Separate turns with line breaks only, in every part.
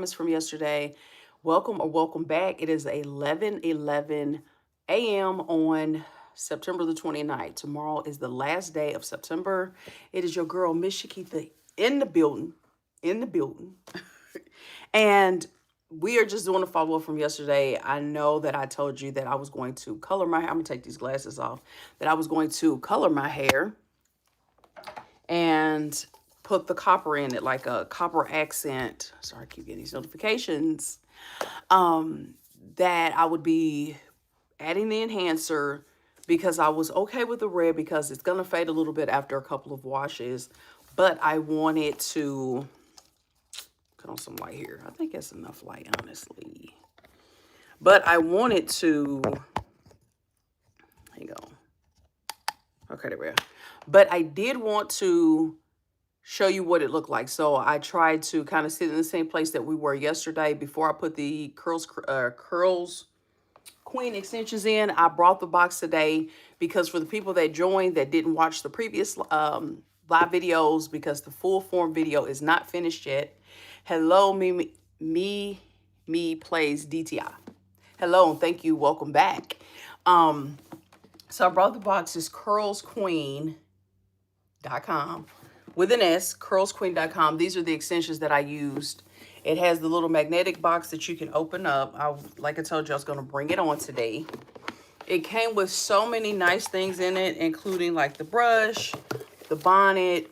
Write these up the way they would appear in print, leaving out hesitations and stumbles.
promise from yesterday. Welcome or welcome back. It is 11:11 a.m. on September the 29th. Tomorrow is the last day of September. It is your girl, Miss Shakitha, in the building. In the building. And we are just doing a follow-up from yesterday. I know that I told you that I was going to color my hair. I'm going to take these glasses off. That I was going to color my hair and put the copper in it, like a copper accent. Sorry, I keep getting these notifications. That I would be adding the enhancer because I was okay with the red because it's going to fade a little bit after a couple of washes. But I wanted to put on some light here. I think that's enough light, honestly. But I wanted to, hang on. Okay, there we are. But I did want to show you what it looked like. So I tried to kind of sit in the same place that we were yesterday before I put the curls queen extensions in. I brought the box today because for the people that joined that didn't watch the previous live videos, because the full form video is not finished yet. Hello, me plays DTI. Hello and thank you. Welcome back. So I brought the box. It's curlsqueen.com with an S, curlsqueen.com. These are the extensions that I used. It has the little magnetic box that you can open up. Like I told you, I was going to bring it on today. It came with so many nice things in it, including like the brush, the bonnet,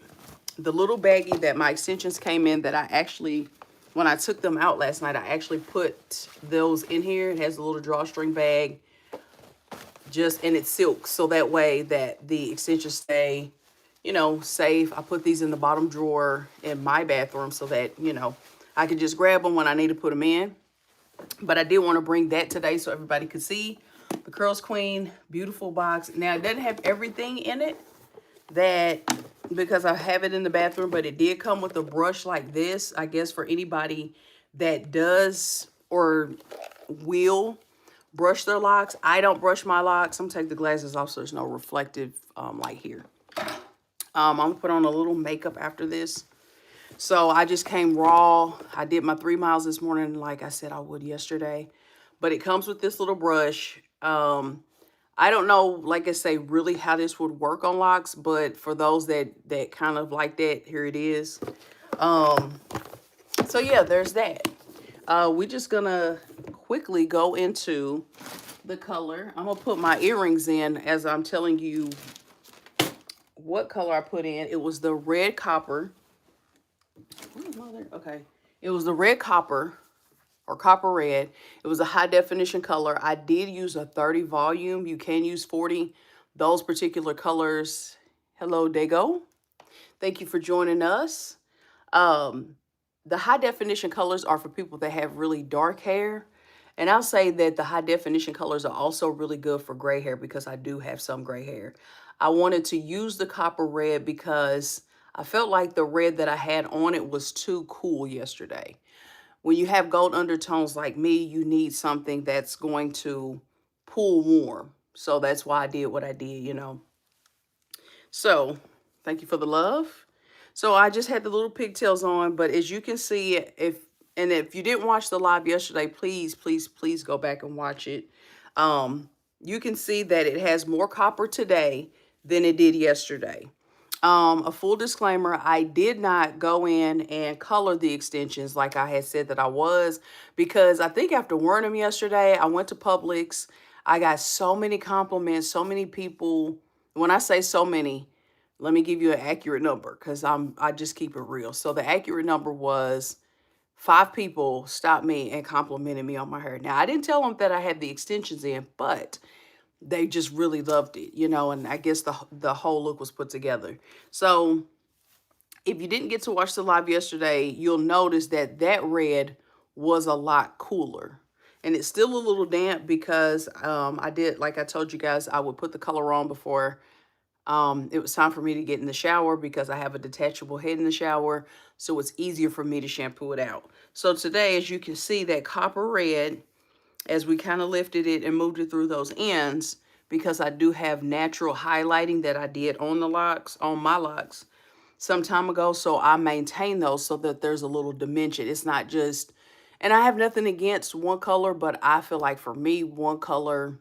the little baggie that my extensions came in that I actually, when I took them out last night, I actually put those in here. It has a little drawstring bag, and it's silk. So that way that the extensions stay, safe. I put these in the bottom drawer in my bathroom so that, I could just grab them when I need to put them in. But I did want to bring that today so everybody could see the Curls Queen beautiful box. Now, it doesn't have everything in it because I have it in the bathroom, but it did come with a brush like this, I guess, for anybody that does or will brush their locks. I don't brush my locks. I'm going to take the glasses off so there's no reflective light here. I'm going to put on a little makeup after this. So I just came raw. I did my 3 miles this morning like I said I would yesterday. But it comes with this little brush. I don't know, like I say, really how this would work on locks. But for those that kind of like that, here it is. So yeah, there's that. We're just going to quickly go into the color. I'm going to put my earrings in as I'm telling you what color I put in. It was the red copper. Okay. It was the red copper or copper red. It was a high definition color. I did use a 30 volume. You can use 40. Those particular colors. Hello, Dago. Thank you for joining us. The high definition colors are for people that have really dark hair. And I'll say that the high definition colors are also really good for gray hair because I do have some gray hair. I wanted to use the copper red because I felt like the red that I had on it was too cool yesterday. When you have gold undertones like me, you need something that's going to pull warm. So that's why I did what I did, So thank you for the love. So I just had the little pigtails on, but as you can see, if you didn't watch the live yesterday, please go back and watch it. You can see that it has more copper today than it did yesterday. A full disclaimer, I did not go in and color the extensions like I had said that I was, because I think after wearing them yesterday, I went to Publix. I got so many compliments, so many people. When I say so many, let me give you an accurate number because I just keep it real. So the accurate number was 5 people stopped me and complimented me on my hair. Now, I didn't tell them that I had the extensions in, but they just really loved it, and I guess the whole look was put together. So if you didn't get to watch the live yesterday, you'll notice that that red was a lot cooler. And it's still a little damp because I did, like I told you guys, I would put the color on before it was time for me to get in the shower because I have a detachable head in the shower. So it's easier for me to shampoo it out. So today, as you can see, that copper red, as we kind of lifted it and moved it through those ends, because I do have natural highlighting that I did on the locks, on my locks some time ago. So I maintain those so that there's a little dimension. It's not just, And I have nothing against one color, but I feel like for me, one color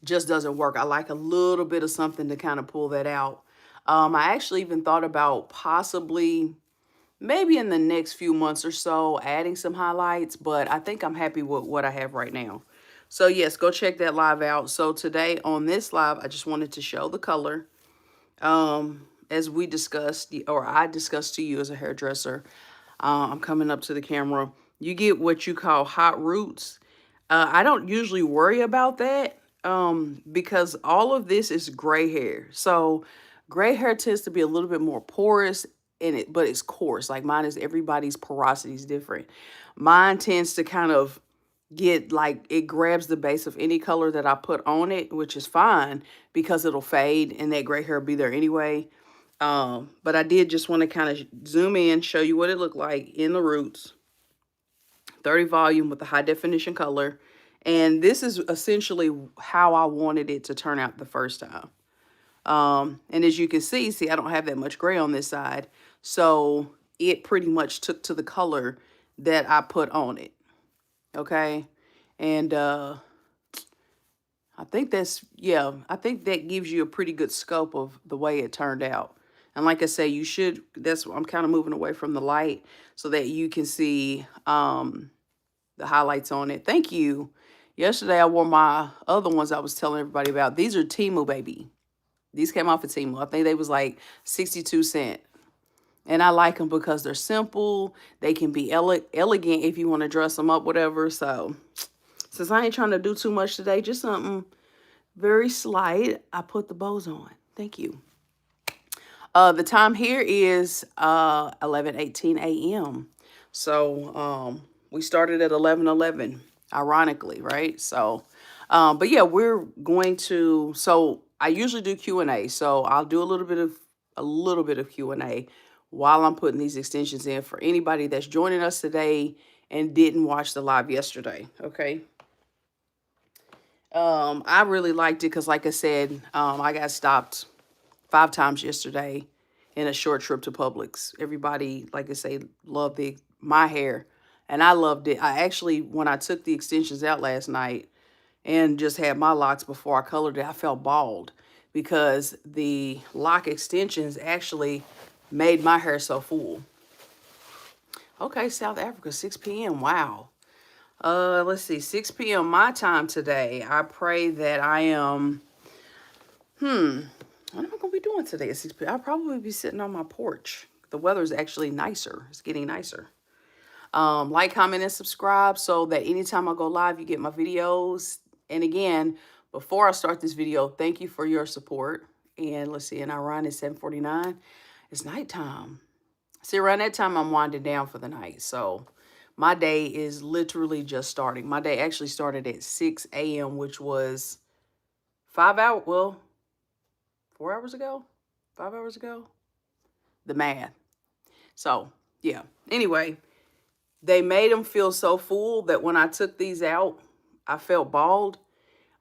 just doesn't work. I like a little bit of something to kind of pull that out. I actually even thought about possibly maybe in the next few months or so adding some highlights, but I think I'm happy with what I have right now. So yes, go check that live out. So today on this live, I just wanted to show the color. As we discussed, or I discussed to you as a hairdresser, I'm coming up to the camera. You get what you call hot roots. I don't usually worry about that because all of this is gray hair. So gray hair tends to be a little bit more porous in it, but it's coarse. Like mine is, everybody's porosity is different. Mine tends to kind of get like, it grabs the base of any color that I put on it, which is fine because it'll fade and that gray hair will be there anyway. But I did just want to kind of zoom in, show you what it looked like in the roots. 30 volume with the high definition color. And this is essentially how I wanted it to turn out the first time. And as you can see, I don't have that much gray on this side. So it pretty much took to the color that I put on it. Okay. And I think that's, yeah, I think that gives you a pretty good scope of the way it turned out. And like I say, you should, that's, I'm kind of moving away from the light so that you can see the highlights on it. Thank you. Yesterday I wore my other ones I was telling everybody about. These are Temu, baby. These came off of Temu. I think they was like 62¢. And I like them because they're simple. They can be elegant if you want to dress them up, whatever. So since I ain't trying to do too much today, just something very slight, I put the bows on. Thank you. The time here is 11:18 a.m. So we started at 11:11, ironically, right? So, but yeah, we're going to. So I usually do Q&A. So I'll do a little bit of Q&A while I'm putting these extensions in for anybody that's joining us today and didn't watch the live yesterday. Okay. I really liked it because, like I said, I got stopped 5 times yesterday in a short trip to Publix. Everybody, like I say, loved my hair, and I loved it. I actually, when I took the extensions out last night and just had my locks before I colored it, I felt bald because the lock extensions actually made my hair so full. Okay, South Africa, 6 p.m. Wow. Let's see, 6 p.m. my time today. I pray that I am, what am I going to be doing today at 6 p.m.? I'll probably be sitting on my porch. The weather's actually nicer. It's getting nicer. Like, comment, and subscribe so that anytime I go live, you get my videos. And again, before I start this video, thank you for your support. And let's see, in Iran, it's 7:49. It's nighttime. See, around that time, I'm winding down for the night. So my day is literally just starting. My day actually started at 6 a.m., which was 5 hours, well, 4 hours ago, 5 hours ago, the math. So yeah, anyway, they made them feel so full that when I took these out, I felt bald.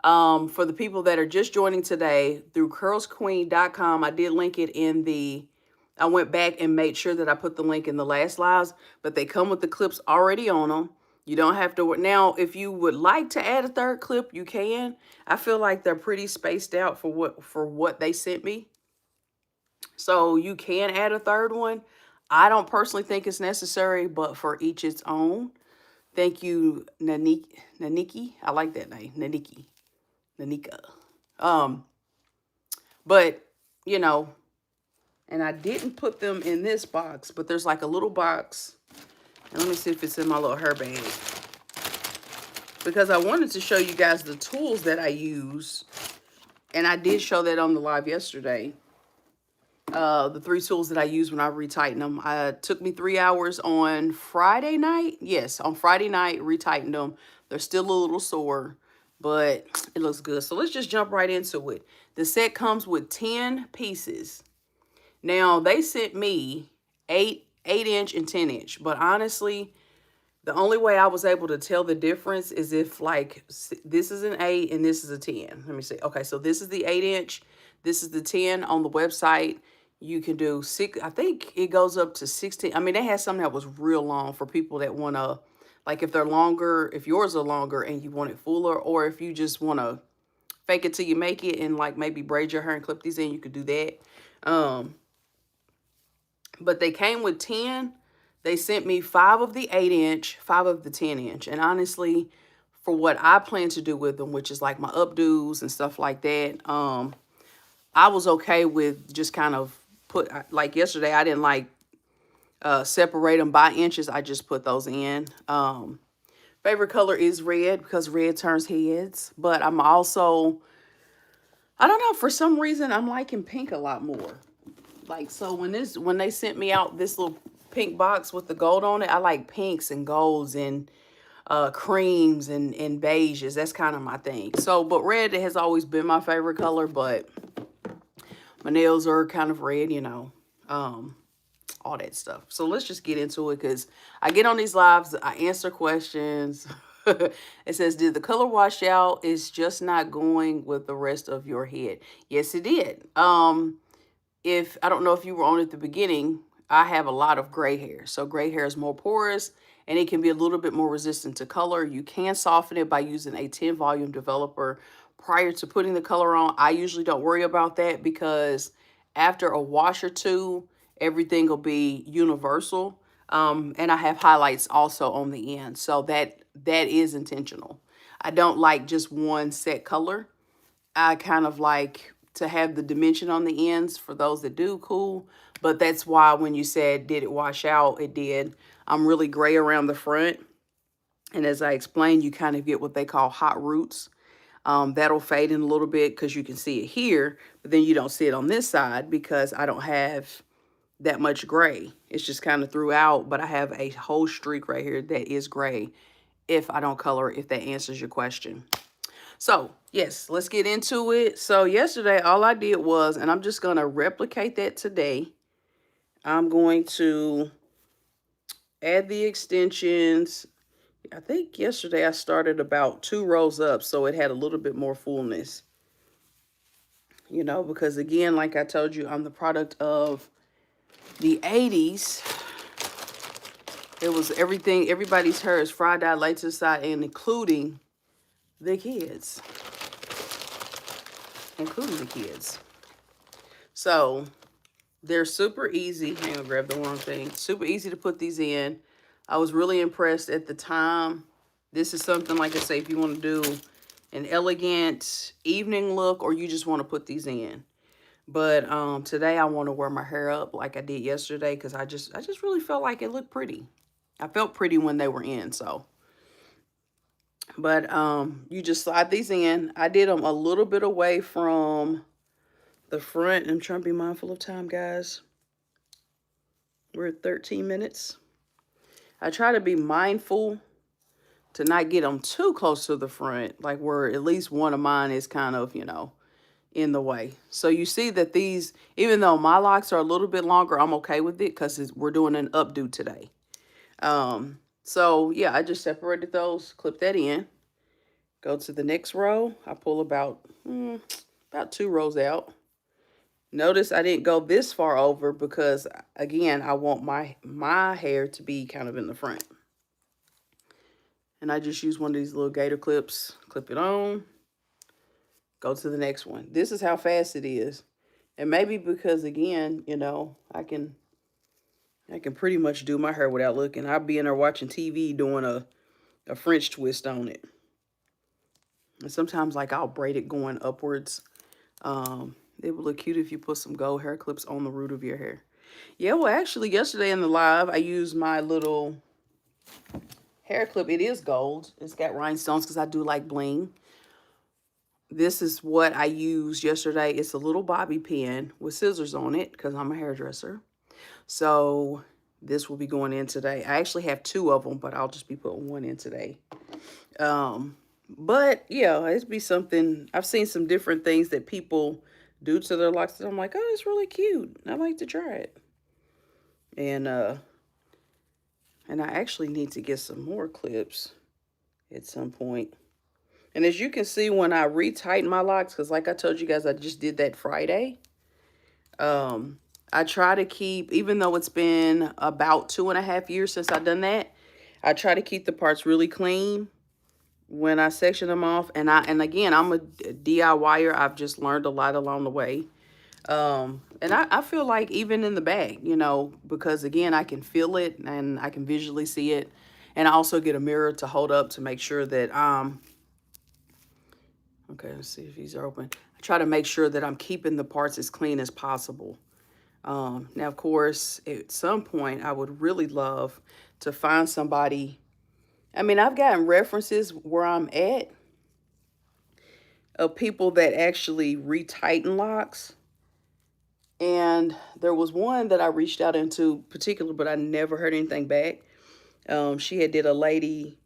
For the people that are just joining today through curlsqueen.com, I did link it in the, I went back and made sure that I put the link in the last lives, but they come with the clips already on them. You don't have to. Now, if you would like to add a third clip, you can. I feel like they're pretty spaced out for what they sent me. So you can add a third one. I don't personally think it's necessary, but for each its own. Thank you, Naniki. I like that name, Naniki. Nanika. But, you know, and I didn't put them in this box, but there's like a little box. And let me see if it's in my little hair bag. Because I wanted to show you guys the tools that I use. And I did show that on the live yesterday. The 3 tools that I use when I retighten them. It took me 3 hours on Friday night. Yes, on Friday night, retightened them. They're still a little sore, but it looks good. So let's just jump right into it. The set comes with 10 pieces. Now, they sent me 8-inch and 10-inch, but honestly, the only way I was able to tell the difference is if, like, this is an 8 and this is a 10. Let me see. Okay, so this is the 8-inch. This is the 10 on the website. You can do 6. I think it goes up to 16. I mean, they had something that was real long for people that want to, Like if they're longer, if yours are longer and you want it fuller, or if you just want to fake it till you make it and like maybe braid your hair and clip these in, you could do that. But they came with 10. They sent me 5 of the 8-inch, 5 of the 10-inch. And honestly, for what I plan to do with them, which is like my updos and stuff like that, I was okay with just kind of like yesterday, I didn't like separate them by inches. I just put those in. Favorite color is red because red turns heads. But I'm also, I don't know, for some reason, I'm liking pink a lot more. Like, so when they sent me out this little pink box with the gold on it, I like pinks and golds and creams and beiges. That's kind of my thing. So, but red has always been my favorite color, but my nails are kind of red, you know, all that stuff. So let's just get into it because I get on these lives, I answer questions. It says, did the color wash out? It's just not going with the rest of your head. Yes, it did. If I don't know if you were on at the beginning, I have a lot of gray hair. So gray hair is more porous and it can be a little bit more resistant to color. You can soften it by using a 10 volume developer prior to putting the color on. I usually don't worry about that because after a wash or two, everything will be universal. And I have highlights also on the end. So that is intentional. I don't like just one set color. I kind of like to have the dimension on the ends. For those that do, cool. But that's why when you said, did it wash out? It did. I'm really gray around the front. And as I explained, you kind of get what they call hot roots. That'll fade in a little bit because you can see it here. But then you don't see it on this side because I don't have that much gray. It's just kind of throughout. But I have a whole streak right here that is gray if I don't color it, if that answers your question. So, yes, let's get into it. So, yesterday, all I did was, and I'm just going to replicate that today. I'm going to add the extensions. I think yesterday I started about 2 rows up, so it had a little bit more fullness. You know, because again, like I told you, I'm the product of the 80s. It was everything, everybody's hair is fry dyed, laid to the side, and including the kids. So they're super easy. Hang on, grab the wrong thing. Super easy to put these in. I was really impressed at the time. This is something, like I say, if you want to do an elegant evening look or you just want to put these in. But today I want to wear my hair up like I did yesterday because I just really felt like it looked pretty. I felt pretty when they were in, so. But you just slide these in. I did them a little bit away from the front. I'm trying to be mindful of time, guys. We're at 13 minutes. I try to be mindful to not get them too close to the front, like where at least one of mine is kind of, you know, in the way. So you see that these, even though my locks are a little bit longer, I'm okay with it because we're doing an updo today. So yeah, I just separated those, clip that in, go to the next row. I pull about 2 rows out. Notice I didn't go this far over because again, I want my hair to be kind of in the front. And I just use one of these little gator clips, clip it on, go to the next one. This is how fast it is. And maybe because again, you know, I can pretty much do my hair without looking. I'll be in there watching TV doing a French twist on it. And sometimes like I'll braid it going upwards. It would look cute if you put some gold hair clips on the root of your hair. Yeah, well actually yesterday in the live, I used my little hair clip. It is gold. It's got rhinestones because I do like bling. This is what I used yesterday. It's a little bobby pin with scissors on it because I'm a hairdresser. So this will be going in today. I actually have 2 of them, but I'll just be putting 1 in today. But yeah, it'd be something. I've seen some different things that people do to their locks that I'm like, oh, it's really cute. I like to try it. And I actually need to get some more clips at some point. And as you can see, when I retighten my locks, because like I told you guys, I just did that Friday. I try to keep, even though it's been about 2.5 years since I've done that, I try to keep the parts really clean when I section them off. And again, I'm a DIYer. I've just learned a lot along the way. And I feel like even in the bag, you know, because again, I can feel it and I can visually see it. And I also get a mirror to hold up to make sure that, okay, let's see if these are open. I try to make sure that I'm keeping the parts as clean as possible. Now, of course, at some point, I would really love to find somebody. I mean, I've gotten references where I'm at of people that actually retighten locks. And there was one that I reached out into particular, but I never heard anything back. She had did a lady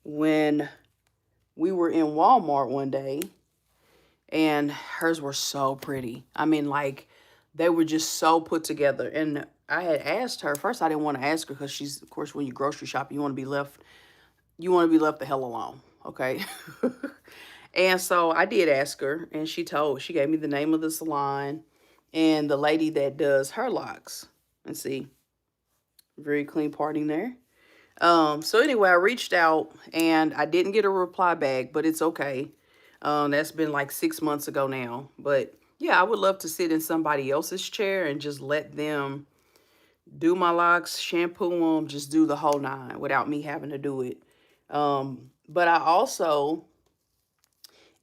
when we were in Walmart one day, and hers were so pretty. I mean, like, they were just so put together. And I had asked her, first I didn't want to ask her because she's, of course, when you grocery shop, you want to be left the hell alone, okay? And so I did ask her, and she gave me the name of the salon and the lady that does her locks. And see, very clean parting there. So anyway, I reached out and I didn't get a reply back, but it's okay. That's been like 6 months ago now. But yeah, I would love to sit in somebody else's chair and just let them do my locks, shampoo them, just do the whole nine without me having to do it. But I also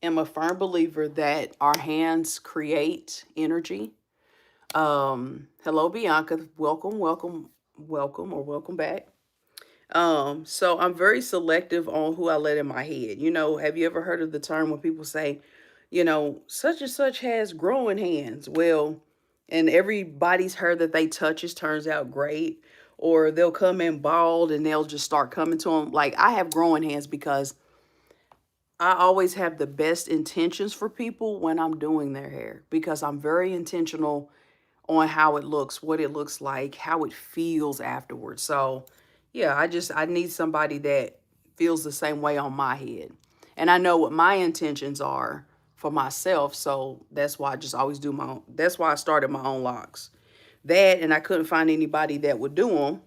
am a firm believer that our hands create energy. Hello, Bianca. Welcome, welcome, welcome, or welcome back. So I'm very selective on who I let in my head. You know, have you ever heard of the term when people say, you know, such and such has growing hands? Well, and everybody's hair that they touches turns out great, or they'll come in bald and they'll just start coming to them. Like, I have growing hands because I always have the best intentions for people when I'm doing their hair, because I'm very intentional on how it looks, what it looks like, how it feels afterwards. So yeah, I need somebody that feels the same way on my head. And I know what my intentions are for myself. So that's why I just always do my own. That's why I started my own locks. That, and I couldn't find anybody that would do them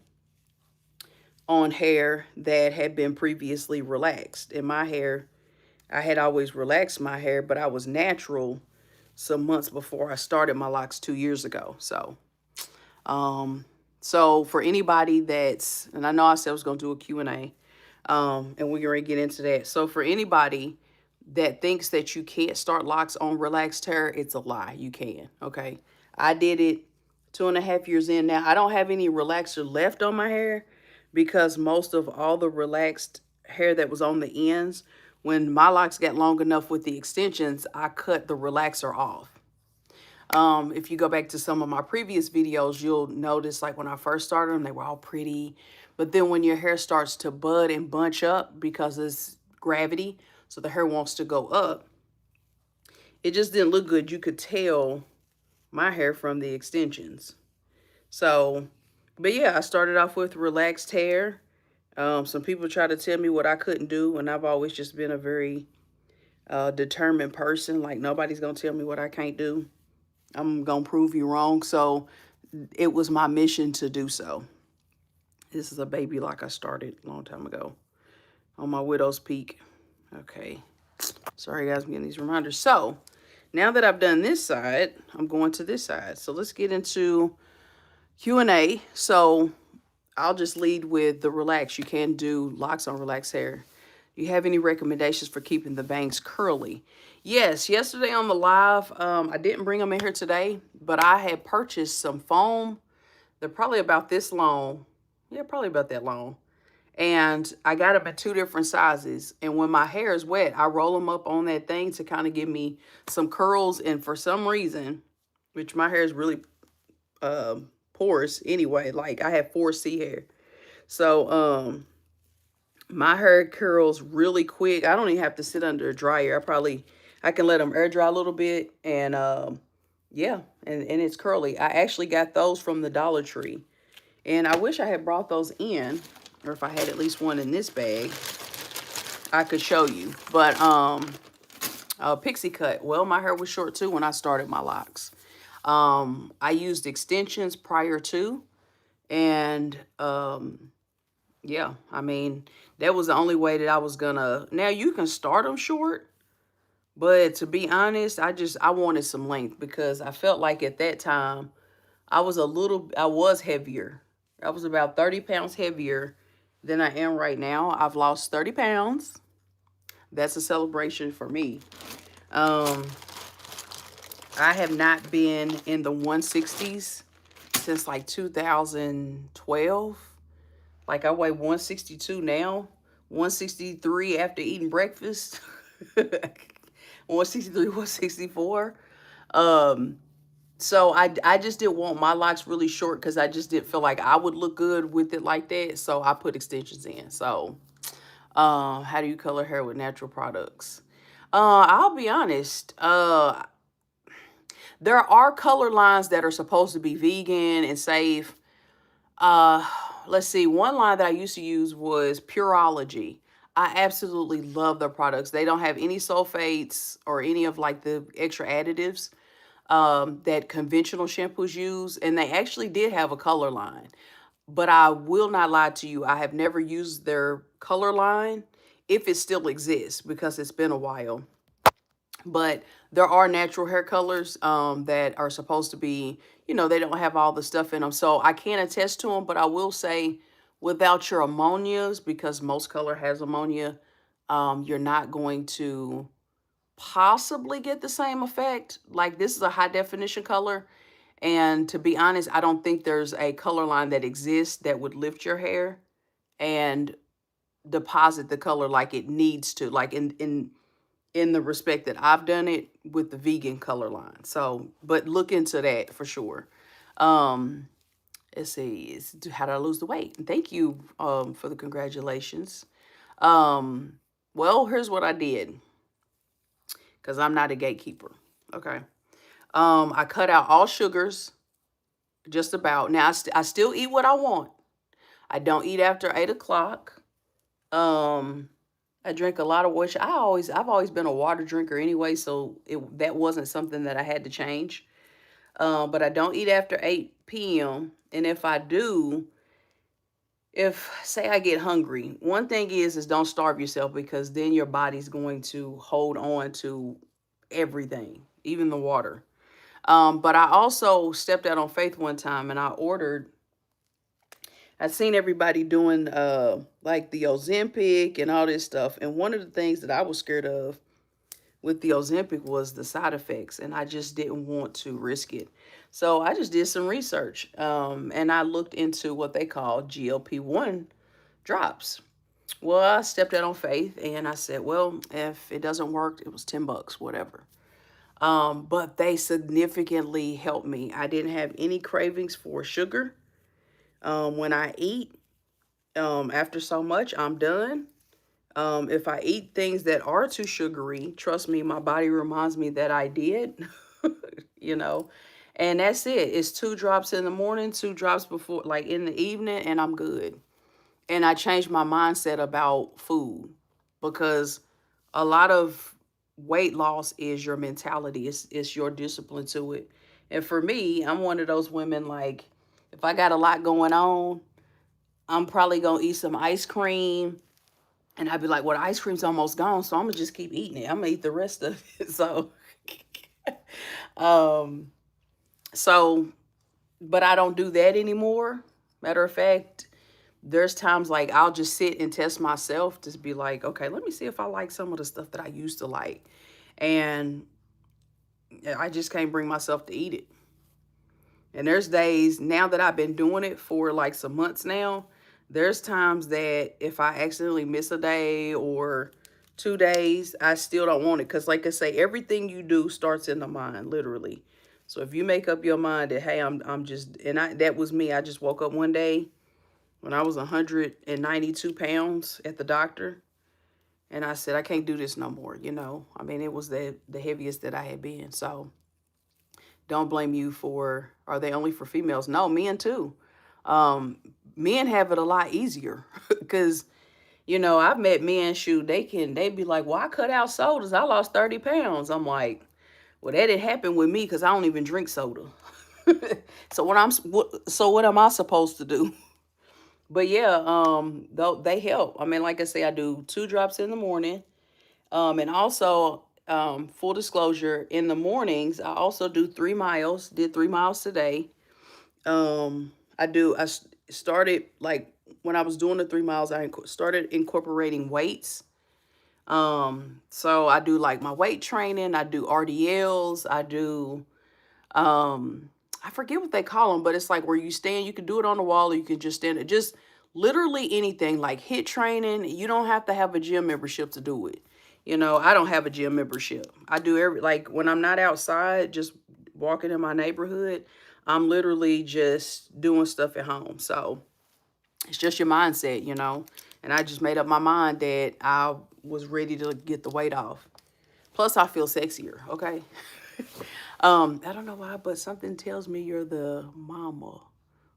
on hair that had been previously relaxed. In my hair, I had always relaxed my hair, but I was natural some months before I started my locks 2 years ago. So for anybody that's, and I know I said I was going to do a Q&A, and we're going to get into that. So for anybody that thinks that you can't start locks on relaxed hair, it's a lie. You can, okay? I did it 2.5 years in now. I don't have any relaxer left on my hair because most of all the relaxed hair that was on the ends, when my locks got long enough with the extensions, I cut the relaxer off. If you go back to some of my previous videos, you'll notice like when I first started them, they were all pretty. But then when your hair starts to bud and bunch up because it's gravity, so the hair wants to go up, it just didn't look good. You could tell my hair from the extensions. So, but yeah, I started off with relaxed hair. Some people try to tell me what I couldn't do, and I've always just been a very determined person. Like, nobody's going to tell me what I can't do. I'm going to prove you wrong. So it was my mission to do so. This is a baby lock I started a long time ago on my widow's peak. Okay. Sorry, guys, I'm getting these reminders. So now that I've done this side, I'm going to this side. So let's get into Q&A. So I'll just lead with the relax. You can do locks on relaxed hair. Do you have any recommendations for keeping the bangs curly? Yes, yesterday on the live, I didn't bring them in here today, but I had purchased some foam. They're probably about this long. Yeah, probably about that long. And I got them in 2 different sizes. And when my hair is wet, I roll them up on that thing to kind of give me some curls. And for some reason, which my hair is really porous anyway, like I have 4C hair. So my hair curls really quick. I don't even have to sit under a dryer. I can let them air dry a little bit, and yeah, and it's curly. I actually got those from the Dollar Tree, and I wish I had brought those in, or if I had at least one in this bag, I could show you. But pixie cut. Well, my hair was short too when I started my locks. I used extensions prior to, and Yeah, I mean, that was the only way that I was gonna. Now you can start them short, but to be honest, I wanted some length because I felt like at that time I was heavier. I was about 30 pounds heavier than I am right now. I've lost 30 pounds. That's a celebration for me. Um, I have not been in the 160s since like 2012. Like I weigh 162 now, 163 after eating breakfast, 163, 164. Um, so I just didn't want my locks really short because I just didn't feel like I would look good with it like that. So I put extensions in. So how do you color hair with natural products? I'll be honest. There are color lines that are supposed to be vegan and safe. Uh, let's see. One line that I used to use was Pureology. I absolutely love their products. They don't have any sulfates or any of like the extra additives that conventional shampoos use, and they actually did have a color line. But I will not lie to you, I have never used their color line if it still exists because it's been a while. But there are natural hair colors that are supposed to be, they don't have all the stuff in them. So I can't attest to them, but I will say without your ammonias, because most color has ammonia, you're not going to possibly get the same effect. Like this is a high definition color. And to be honest, I don't think there's a color line that exists that would lift your hair and deposit the color like it needs to, like in the respect that I've done it with the vegan color line. So, but look into that for sure. Um, let's see, how did I lose the weight? And thank you for the congratulations. Um, well, here's what I did because I'm not a gatekeeper. Okay. I cut out all sugars, just about. Now, I still eat what I want. I don't eat after 8 o'clock. Um, I drink a lot of water. I've always been a water drinker anyway, so that wasn't something that I had to change. But I don't eat after 8 p.m. And if I do, if say I get hungry, one thing is don't starve yourself because then your body's going to hold on to everything, even the water. But I also stepped out on faith one time and I seen everybody doing like the Ozempic and all this stuff. And one of the things that I was scared of with the Ozempic was the side effects, and I just didn't want to risk it. So I just did some research, and I looked into what they call GLP-1 drops. Well, I stepped out on faith, and I said, well, if it doesn't work, it was $10, whatever. But they significantly helped me. I didn't have any cravings for sugar. When I eat, after so much, I'm done. If I eat things that are too sugary, trust me, my body reminds me that I did, you know, and that's it. It's 2 drops in the morning, 2 drops before, like in the evening, and I'm good. And I changed my mindset about food because a lot of weight loss is your mentality. It's your discipline to it. And for me, I'm one of those women like if I got a lot going on, I'm probably gonna eat some ice cream and I'd be like, well, the ice cream's almost gone, so I'm gonna just keep eating it. I'm gonna eat the rest of it. Um, so, but I don't do that anymore. Matter of fact, there's times like I'll just sit and test myself to be like, okay, let me see if I like some of the stuff that I used to like. And I just can't bring myself to eat it. And there's days now that I've been doing it for like some months now, there's times that if I accidentally miss a day or 2 days, I still don't want it. Because like I say, everything you do starts in the mind, literally. So if you make up your mind that, hey, I'm just, and that was me. I just woke up one day when I was 192 pounds at the doctor. And I said, I can't do this no more, you know. I mean, it was the heaviest that I had been. So don't blame you for, are they only for females? No, men too. Um, Men have it a lot easier because, you know, I've met men, shoot, they be like, well, I cut out sodas. I lost 30 pounds. I'm like, well, that didn't happen with me because I don't even drink soda. So what am I supposed to do? But yeah, though they help. I mean, like I say, I do 2 drops in the morning. And also, full disclosure, in the mornings, I also do 3 miles. Did 3 miles today. I started like when I was doing the 3 miles, started incorporating weights. So I do like my weight training. I do RDLs. I do I forget what they call them, but it's like where you stand. You can do it on the wall, or you can just stand it. Just literally anything like hit training. You don't have to have a gym membership to do it. You know, I don't have a gym membership. I do like when I'm not outside, just walking in my neighborhood, I'm literally just doing stuff at home. So it's just your mindset, you know. And I just made up my mind that I was ready to get the weight off. Plus, I feel sexier. Okay. I don't know why, but something tells me you're the mama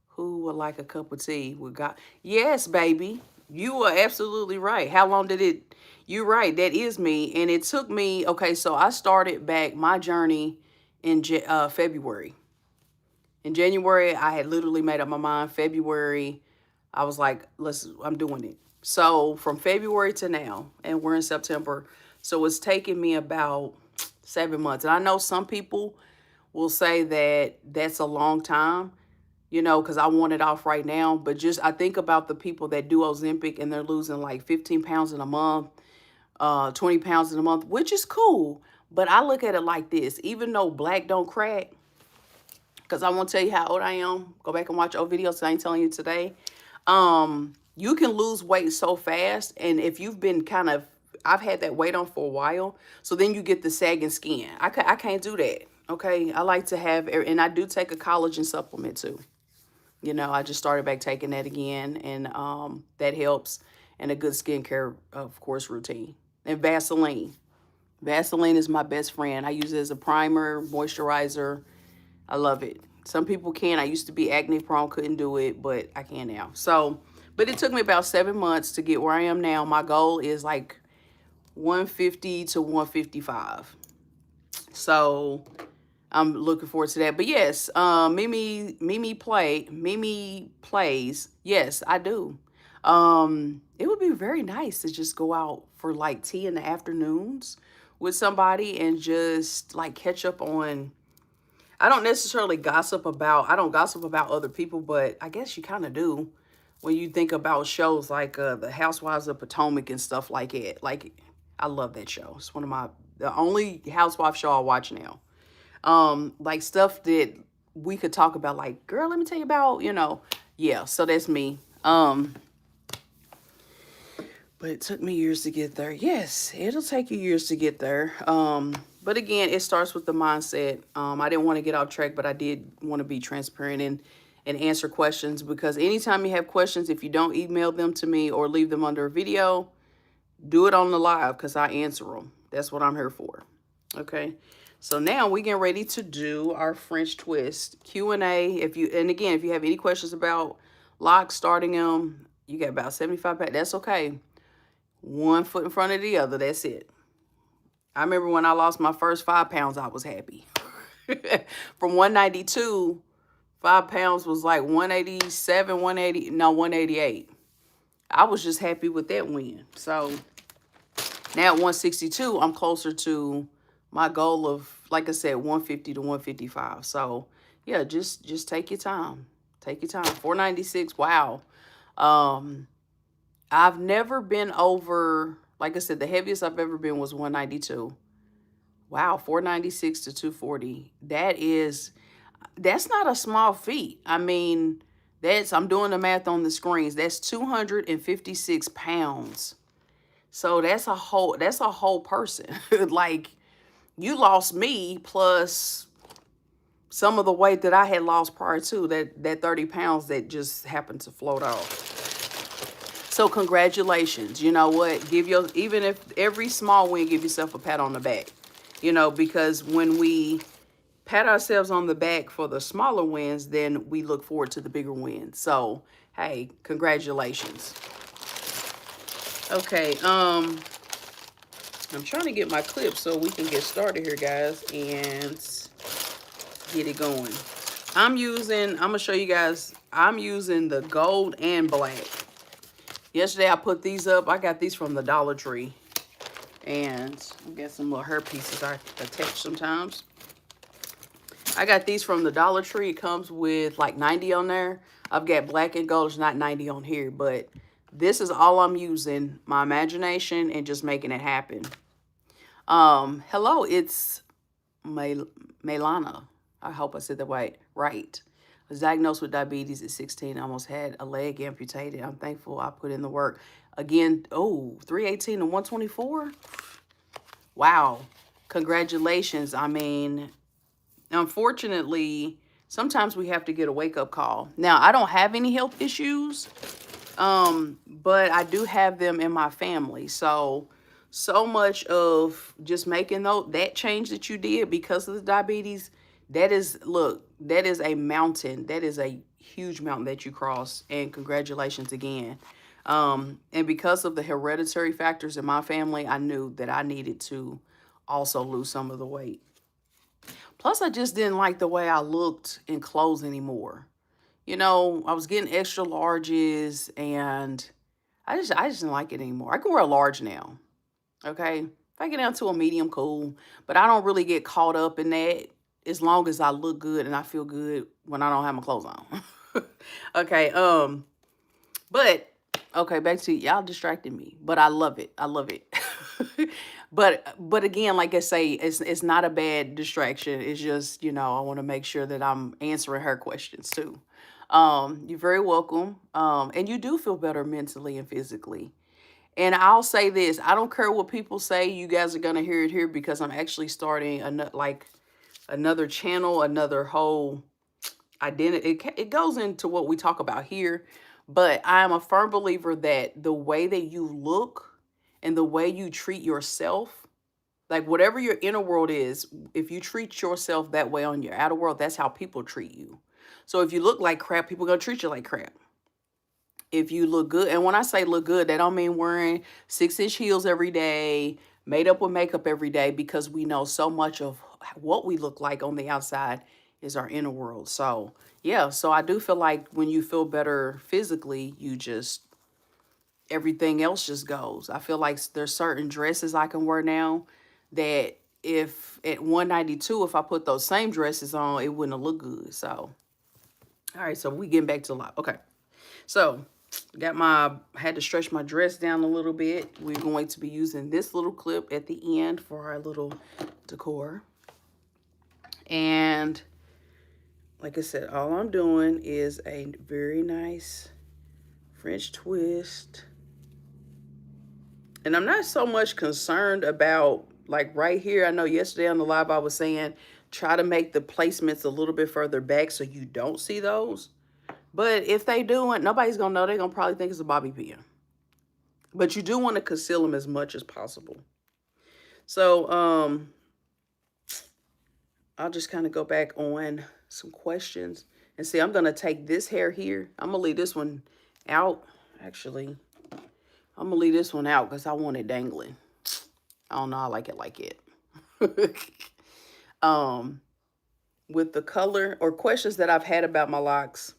who would like a cup of tea with God. Yes, baby. You are absolutely right. How long did it? You're right. That is me. And it took me, okay, so I started back my journey in February. In January, I had literally made up my mind. February, I was like, I'm doing it. So from February to now, and we're in September. So it's taken me about 7 months. And I know some people will say that that's a long time, you know, because I want it off right now. But just I think about the people that do Ozempic and they're losing like 15 pounds in a month, 20 pounds in a month, which is cool. But I look at it like this, even though black don't crack, because I won't tell you how old I am. Go back and watch old videos. So I ain't telling you today. You can lose weight so fast. And if you've been I've had that weight on for a while. So then you get the sagging skin. I can't do that. Okay. I like to have, and I do take a collagen supplement too. You know, I just started back taking that again. And that helps. And a good skincare, of course, routine. And Vaseline. Vaseline is my best friend. I use it as a primer, moisturizer. I love it. Some people can. I used to be acne prone, couldn't do it, but I can now. So, but it took me about 7 months to get where I am now. My goal is like 150 to 155. So I'm looking forward to that. But yes, Mimi plays. Yes, I do. It would be very nice to just go out for like tea in the afternoons with somebody and just like catch up on. I don't gossip about other people, but I guess you kind of do when you think about shows like the Housewives of Potomac and stuff like it. Like, I love that show. It's the only housewife show I watch now. Like stuff that we could talk about, like, girl, let me tell you about, you know. Yeah, so that's me. But it took me years to get there. Yes, it'll take you years to get there. But again, it starts with the mindset. I didn't want to get off track, but I did want to be transparent and answer questions, because anytime you have questions, if you don't email them to me or leave them under a video, do it on the live because I answer them. That's what I'm here for. Okay. So now we get ready to do our French twist Q&A. And again, if you have any questions about locks, starting them, you got about 75 pounds. That's okay. One foot in front of the other. That's it. I remember when I lost my first 5 pounds, I was happy. From 192, 5 pounds was like 187, 188. I was just happy with that win. So now at 162, I'm closer to my goal of, like I said, 150 to 155. So yeah, just take your time. Take your time. 496. Wow. I've never been over, like I said, the heaviest I've ever been was 192. Wow, 496 to 240. That's not a small feat. I mean, I'm doing the math on the screens. That's 256 pounds. So that's a whole person. Like, you lost me plus some of the weight that I had lost prior to that 30 pounds that just happened to float off. So congratulations. You know what? Even if every small win, give yourself a pat on the back. You know, because when we pat ourselves on the back for the smaller wins, then we look forward to the bigger wins. So, hey, congratulations. Okay, I'm trying to get my clip so we can get started here, guys, and get it going. I'm going to show you guys, I'm using the gold and black. Yesterday I put these up. I got these from the Dollar Tree. And I got some little hair pieces I attach sometimes. I got these from the Dollar Tree. It comes with like 90 on there. I've got black and gold. It's not 90 on here, but this is all I'm using. My imagination and just making it happen. Hello, it's Melana. I hope I said that right. I was diagnosed with diabetes at 16. I almost had a leg amputated. I'm thankful I put in the work. Again, 318 and 124? Wow. Congratulations. I mean, unfortunately, sometimes we have to get a wake-up call. Now, I don't have any health issues, but I do have them in my family. So much of just making that change that you did because of the diabetes, that is a mountain. That is a huge mountain that you crossed, and congratulations again. And because of the hereditary factors in my family, I knew that I needed to also lose some of the weight. Plus, I just didn't like the way I looked in clothes anymore. You know, I was getting extra larges, and I just didn't like it anymore. I can wear a large now. Okay. If I get down to a medium, cool. But I don't really get caught up in that as long as I look good and I feel good when I don't have my clothes on. Okay. But okay, back to y'all distracted me. But I love it. I love it. But again, like I say, it's not a bad distraction. It's just, you know, I want to make sure that I'm answering her questions too. You're very welcome. And you do feel better mentally and physically. And I'll say this, I don't care what people say, you guys are going to hear it here because I'm actually starting another channel, another whole identity. It goes into what we talk about here, but I am a firm believer that the way that you look and the way you treat yourself, like whatever your inner world is, if you treat yourself that way on your outer world, that's how people treat you. So if you look like crap, people are going to treat you like crap. If you look good, and when I say look good, that don't mean wearing 6-inch heels every day, made up with makeup every day, because we know so much of what we look like on the outside is our inner world. So yeah, so I do feel like when you feel better physically, everything else just goes. I feel like there's certain dresses I can wear now that if at 192, if I put those same dresses on, it wouldn't look good. So, all right, so we getting back to the lot. Okay, so had to stretch my dress down a little bit. We're going to be using this little clip at the end for our little decor. And like I said, all I'm doing is a very nice French twist. And I'm not so much concerned about like right here. I know yesterday on the live I was saying try to make the placements a little bit further back so you don't see those. But if they do it, nobody's going to know. They're going to probably think it's a bobby pin. But you do want to conceal them as much as possible. So I'll just kind of go back on some questions. And see, I'm going to take this hair here. I'm going to leave this one out. Actually, I'm going to leave this one out because I want it dangling. I don't know. I like it. With the color or questions that I've had about my locks,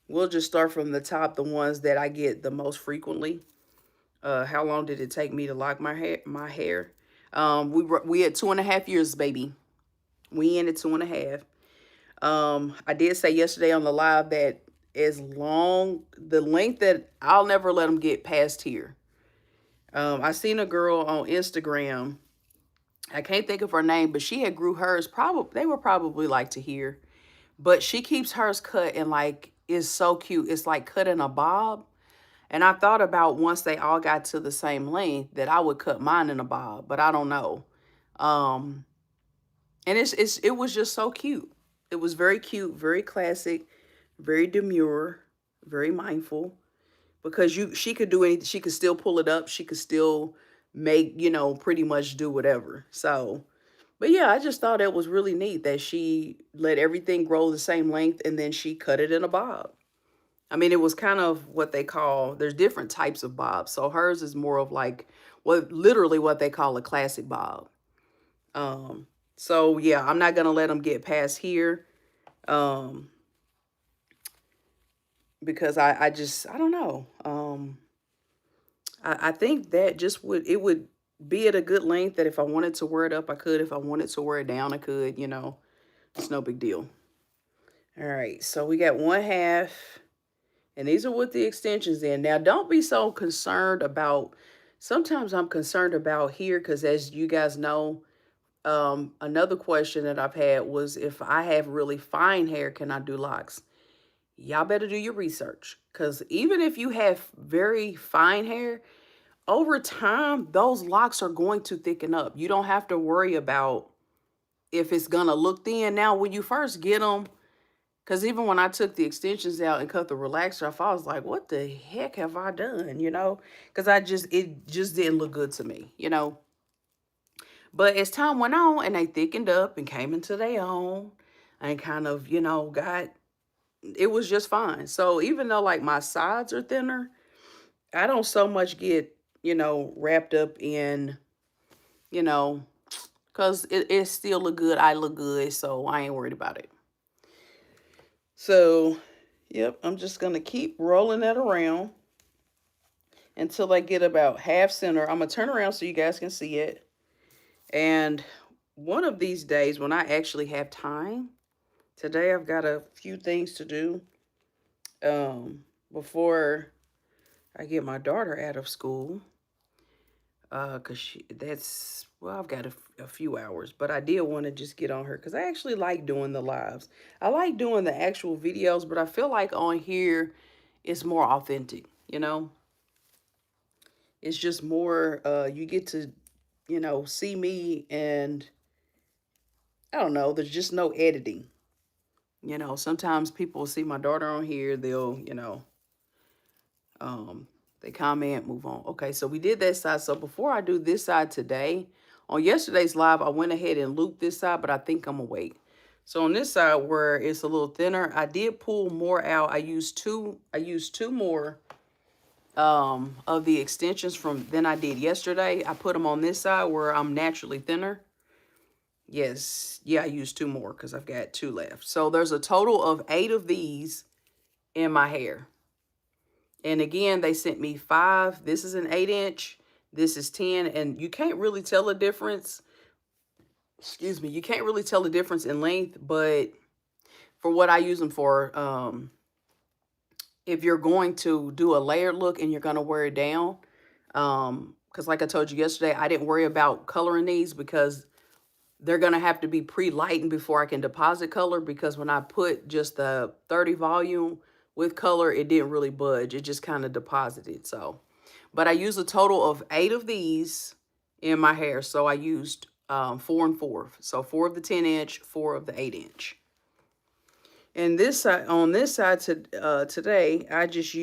we'll just start from the top, the ones that I get the most frequently. How long did it take me to lock my hair? We had 2.5 years, baby. We in at 2.5. I did say yesterday on the live that the length that I'll never let them get past here. I seen a girl on Instagram. I can't think of her name, but she had grew hers. They were probably like to here, but she keeps hers cut and like is so cute. It's like cut in a bob. And I thought about once they all got to the same length that I would cut mine in a bob, but I don't know. And it was just so cute. It was very cute, very classic, very demure, very mindful, because she could do anything. She could still pull it up. She could still make, pretty much do whatever. So, but yeah, I just thought it was really neat that she let everything grow the same length and then she cut it in a bob. I mean, it was kind of what they call, there's different types of bobs. So hers is more of like, literally what they call a classic bob. So yeah, I'm not going to let them get past here. Um, because I just, I don't know. I think that just it would be at a good length that if I wanted to wear it up, I could. If I wanted to wear it down, I could, you know, it's no big deal. All right, so we got 1/2, and these are with the extensions in. Now, don't be so concerned about, sometimes I'm concerned about here because as you guys know, another question that I've had was if I have really fine hair, can I do locks? Y'all better do your research because even if you have very fine hair, over time, those locks are going to thicken up. You don't have to worry about if it's going to look thin. Now, when you first get them, because even when I took the extensions out and cut the relaxer off, I was like, what the heck have I done? You know, because it just didn't look good to me, you know. But as time went on and they thickened up and came into their own and kind of, you know, it was just fine. So even though like my sides are thinner, I don't so much get, you know, wrapped up in, you know, because it still look good. I look good, so I ain't worried about it. So, yep, I'm just going to keep rolling that around until I get about half center. I'm going to turn around so you guys can see it. And one of these days when I actually have time, today I've got a few things to do before I get my daughter out of school. Because well, I've got a few hours, but I did want to just get on her because I actually like doing the lives. I like doing the actual videos, but I feel like on here it's more authentic, you know? It's just more, you get to, you know, see me and I don't know, there's just no editing. You know, sometimes people see my daughter on here, they'll, you know, um, they comment, move on. Okay, so we did that side. So before I do this side today, on yesterday's live, I went ahead and looped this side, but I think I'm gonna wait. So on this side where it's a little thinner, I did pull more out. I used two more of the extensions from than I did yesterday. I put them on this side where I'm naturally thinner. Yes, yeah, I used 2 more because I've got 2 left. So there's a total of 8 of these in my hair. And again, they sent me 5. This is an 8-inch. This is 10. And you can't really tell a difference. Excuse me. You can't really tell the difference in length. But for what I use them for, if you're going to do a layered look and you're going to wear it down, because like I told you yesterday, I didn't worry about coloring these because they're going to have to be pre-lightened before I can deposit color, because when I put just the 30 volume with color, it didn't really budge. It just kind of deposited. So, but I used a total of 8 of these in my hair. So I used 4 and 4. So 4 of the 10-inch, 4 of the 8-inch. And this side, on this side today, I did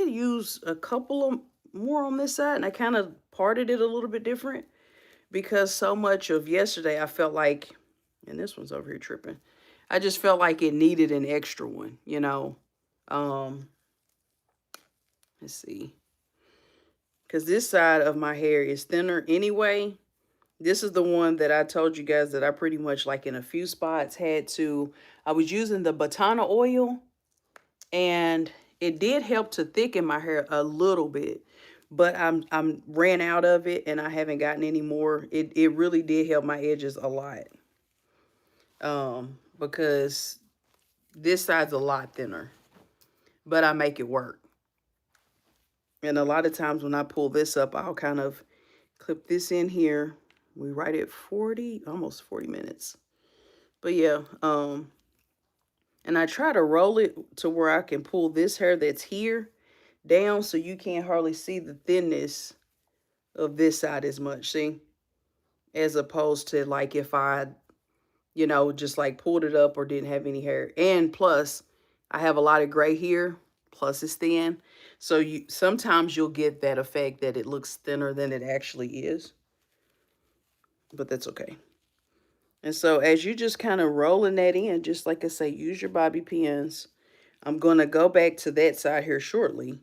use a couple of more on this side, and I kind of parted it a little bit different. Because so much of yesterday, I felt like, and this one's over here tripping, I just felt like it needed an extra one, you know. Let's see. Because this side of my hair is thinner anyway. This is the one that I told you guys that I pretty much, like in a few spots, I was using the Batana oil, and it did help to thicken my hair a little bit. But I'm ran out of it and I haven't gotten any more. It really did help my edges a lot. Because this side's a lot thinner, but I make it work. And a lot of times when I pull this up, I'll kind of clip this in here. We right at 40, almost 40 minutes. But yeah, and I try to roll it to where I can pull this hair that's here down so you can't hardly see the thinness of this side as much, see? As opposed to like if I, you know, just like pulled it up or didn't have any hair. And plus, I have a lot of gray here, plus it's thin. So sometimes you'll get that effect that it looks thinner than it actually is. But that's okay. And so as you just kind of rolling that in, just like I say, use your bobby pins. I'm going to go back to that side here shortly.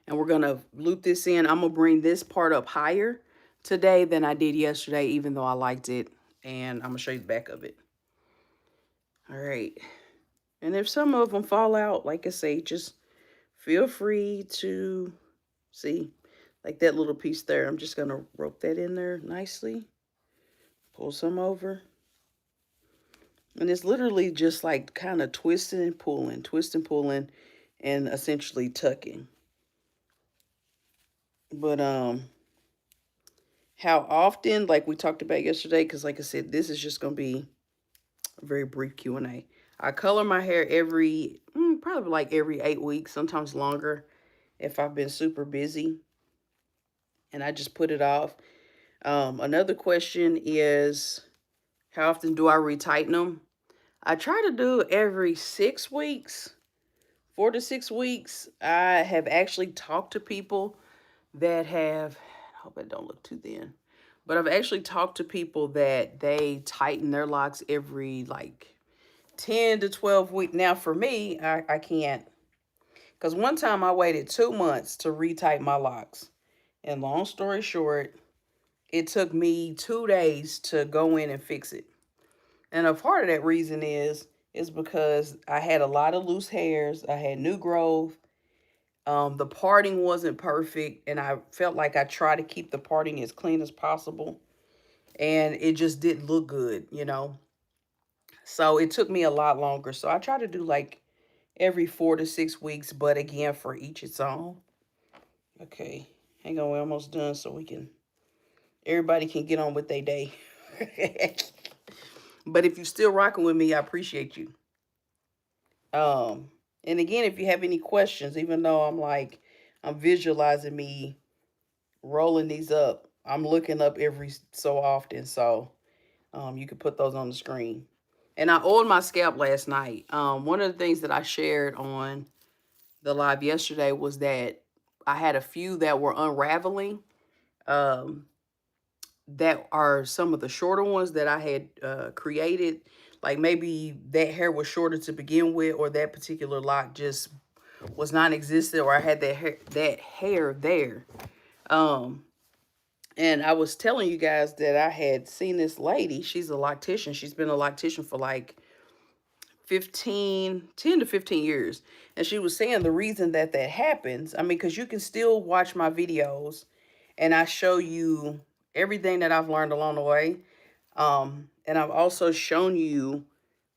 And we're going to loop this in. I'm going to bring this part up higher today than I did yesterday, even though I liked it. And I'm going to show you the back of it. All right. And if some of them fall out, like I say, just feel free to see, like that little piece there. I'm just going to rope that in there nicely. Pull some over. And it's literally just like kind of twisting, pulling, and essentially tucking. But how often, like we talked about yesterday, because like I said, this is just going to be a very brief Q&A. I color my hair every, probably like every 8 weeks, sometimes longer if I've been super busy and I just put it off. Another question is, how often do I retighten them? I try to do every 6 weeks, 4 to 6 weeks. I have actually talked to people that have, I hope I don't look too thin, but I've actually talked to people that they tighten their locks every like 10 to 12 weeks. Now for me, I can't, because one time I waited 2 months to retighten my locks. And long story short, it took me 2 days to go in and fix it. And a part of that reason is because I had a lot of loose hairs. I had new growth. The parting wasn't perfect, and I felt like I tried to keep the parting as clean as possible, and it just didn't look good, you know. So it took me a lot longer. So I try to do like every 4 to 6 weeks, but again, for each its own. Okay, hang on, we're almost done, so everybody can get on with their day. But if you're still rocking with me, I appreciate you. Um, and again, if you have any questions, even though I'm visualizing me rolling these up, I'm looking up every so often, so you can put those on the screen. And I oiled my scalp last night. One of the things that I shared on the live yesterday was that I had a few that were unraveling. Um, that are some of the shorter ones that I had created. Like maybe that hair was shorter to begin with, or that particular lock just was non-existent, or I had that hair there. Um, and I was telling you guys that I had seen this lady. She's a loctician. She's been a loctician for like 10 to 15 years. And she was saying the reason that happens, I mean, because you can still watch my videos and I show you everything that I've learned along the way. And I've also shown you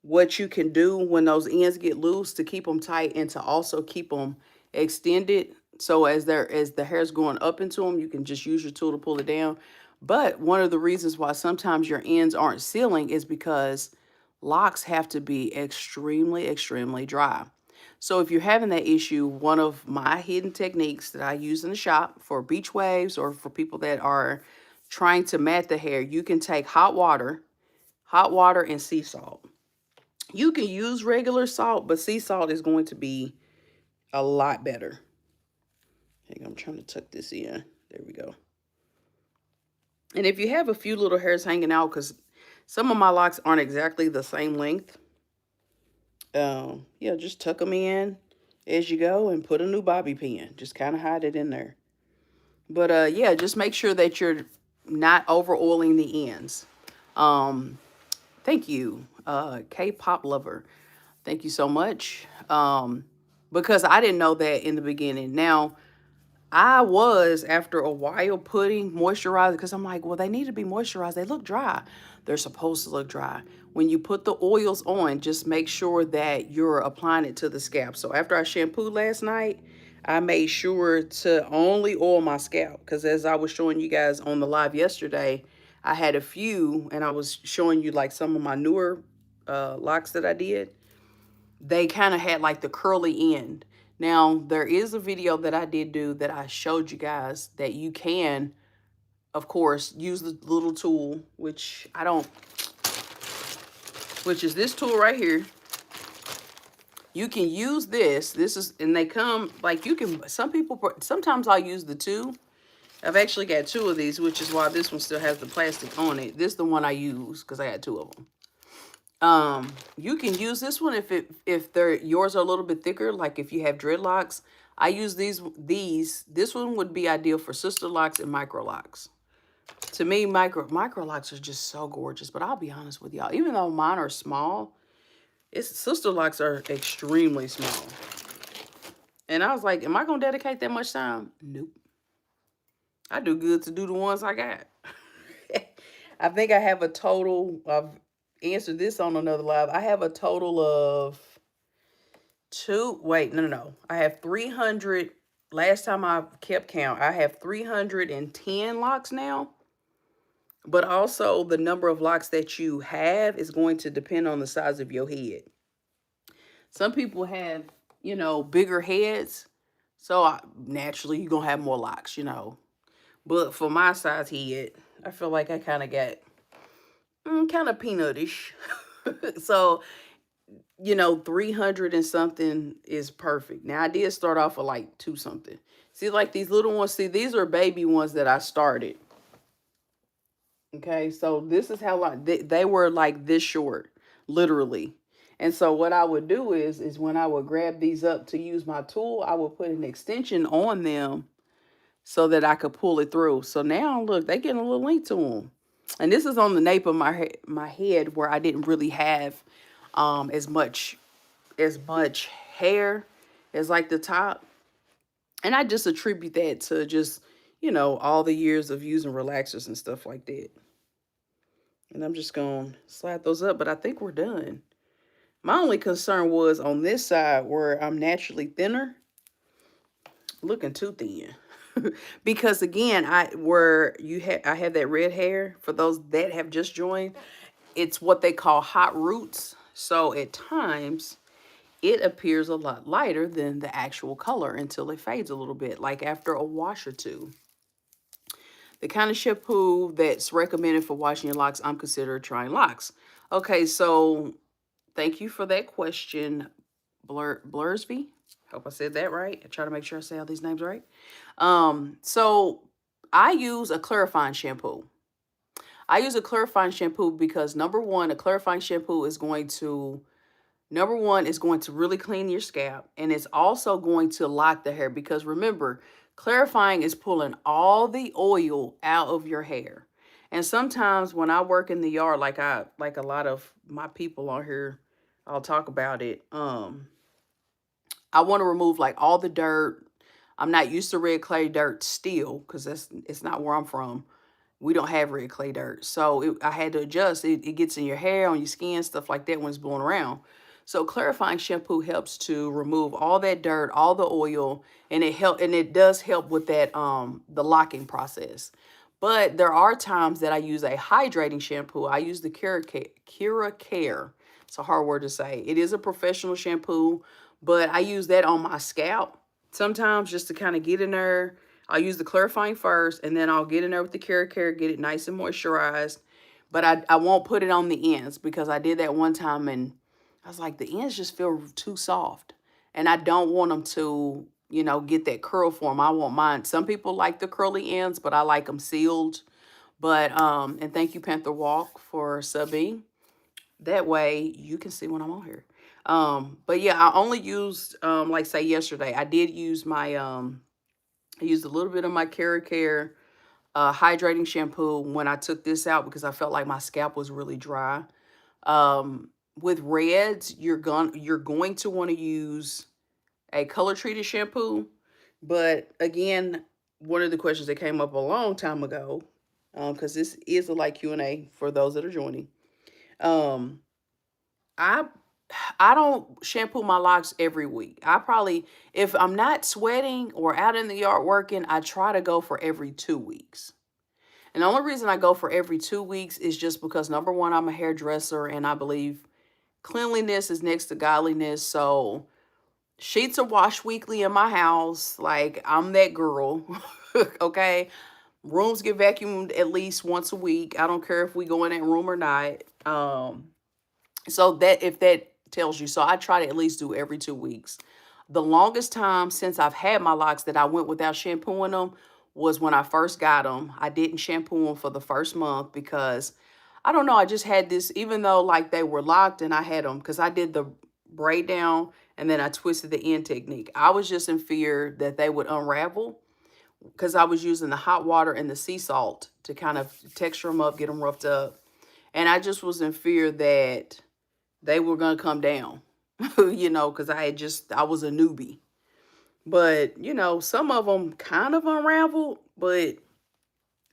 what you can do when those ends get loose to keep them tight and to also keep them extended. So as the hair's going up into them, you can just use your tool to pull it down. But one of the reasons why sometimes your ends aren't sealing is because locks have to be extremely, extremely dry. So if you're having that issue, one of my hidden techniques that I use in the shop for beach waves or for people that are trying to mat the hair, you can take hot water and sea salt. You can use regular salt, but sea salt is going to be a lot better. Hang on, I'm trying to tuck this in. There we go. And if you have a few little hairs hanging out, because some of my locks aren't exactly the same length, yeah, just tuck them in as you go and put a new bobby pin. Just kind of hide it in there. But yeah, just make sure that you're not over oiling the ends. Thank you, K-pop lover. Thank you so much. Because I didn't know that in the beginning. Now, I was, after a while, putting moisturizer because I'm like, well, they need to be moisturized. They look dry. They're supposed to look dry. When you put the oils on, just make sure that you're applying it to the scalp. So after I shampooed last night, I made sure to only oil my scalp because as I was showing you guys on the live yesterday, I had a few and I was showing you like some of my newer locks that I did. They kind of had like the curly end. Now, there is a video that I did do that I showed you guys that you can, of course, use the little tool, which is this tool right here. You can use this. And they come, like sometimes I'll use the two. I've actually got two of these, which is why this one still has the plastic on it. This is the one I use because I got two of them. You can use this one if yours are a little bit thicker, like if you have dreadlocks. I use these. This one would be ideal for sister locks and micro locks. To me, micro locks are just so gorgeous. But I'll be honest with y'all, even though mine are small, Its sister locks are extremely small. And I was like, am I going to dedicate that much time? Nope. I do good to do the ones I got. I think I have a total, I've answered this on another live. I have a total of no. I have 300. Last time I kept count, I have 310 locks now. But also the number of locks that you have is going to depend on the size of your head. Some people have, bigger heads. So naturally, you're going to have more locks, But for my size head, I feel like I kind of got kind of peanutish. So, 300 and something is perfect. Now, I did start off with like 2 something. See, like these little ones, these are baby ones that I started. Okay, so this is how long they were, like this short, literally. And so what I would do is when I would grab these up to use my tool, I would put an extension on them so that I could pull it through. So now look, they getting a little length to them. And this is on the nape of my head where I didn't really have as much hair as like the top. And I just attribute that to just, all the years of using relaxers and stuff like that. And I'm just going to slide those up, but I think we're done. My only concern was on this side where I'm naturally thinner, looking too thin. Because again, I have that red hair. For those that have just joined, it's what they call hot roots. So at times it appears a lot lighter than the actual color until it fades a little bit, like after a wash or two. The kind of shampoo that's recommended for washing your locks, I'm considering trying locks. Okay, so thank you for that question, Blursby. Hope I said that right. I try to make sure I say all these names right. So I use a clarifying shampoo. I use a clarifying shampoo because number one, a clarifying shampoo is going to really clean your scalp, and it's also going to lock the hair because remember, clarifying is pulling all the oil out of your hair. And sometimes when I work in the yard, like a lot of my people on here, I'll talk about it. I want to remove like all the dirt. I'm not used to red clay dirt still because it's not where I'm from. We don't have red clay dirt. So I had to adjust. It gets in your hair, on your skin, stuff like that when it's blowing around. So clarifying shampoo helps to remove all that dirt, all the oil, and it does help with that the locking process. But there are times that I use a hydrating shampoo. I use the Cura Care. It's a hard word to say. It is a professional shampoo, but I use that on my scalp sometimes just to kind of get in there. I'll use the clarifying first, and then I'll get in there with the Cura Care, get it nice and moisturized. But I won't put it on the ends because I did that one time and I was like, the ends just feel too soft. And I don't want them to, get that curl form. I want mine. Some people like the curly ends, but I like them sealed. But, and thank you, Panther Walk, for subbing. That way you can see when I'm on here. But yeah, I only used, like say yesterday, I did use my, I used a little bit of my Cura Care hydrating shampoo when I took this out because I felt like my scalp was really dry. With reds, you're going to want to use a color treated shampoo. But again, one of the questions that came up a long time ago, because this is a like Q&A for those that are joining. I I don't shampoo my locks every week. If I'm not sweating or out in the yard working, I try to go for every 2 weeks. And the only reason I go for every 2 weeks is just because number one, I'm a hairdresser and I believe cleanliness is next to godliness. So sheets are washed weekly in my house. Like I'm that girl. Okay. Rooms get vacuumed at least once a week. I don't care if we go in that room or not. So that if that tells you, so I try to at least do every 2 weeks. The longest time since I've had my locks that I went without shampooing them was when I first got them. I didn't shampoo them for the first month because I don't know. I just had this, even though like they were locked and I had them because I did the braid down and then I twisted the end technique. I was just in fear that they would unravel because I was using the hot water and the sea salt to kind of texture them up, get them roughed up. And I just was in fear that they were going to come down, you know, because I was a newbie. But, you know, some of them kind of unraveled. But